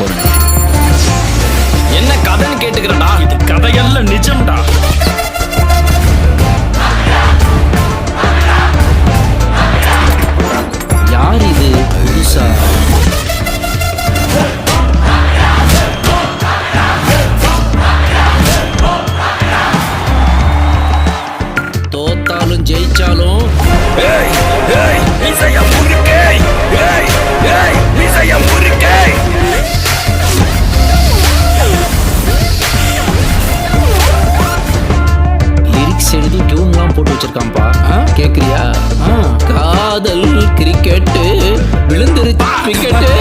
போறேன். என்ன கதைன்னு கேட்டுக்கிறடா. இது கதையல்ல, நிஜம்டா. யார் இது புதுசா? தோத்தாலும் ஜெயிச்சாலும் லிரிக்ஸ் எழுதி டியூன்லாம் போட்டு வச்சிருக்கான்பா. கேக்குறியா? காதல் கிரிக்கெட்டு விழுந்துருச்சு விக்கெட்டு.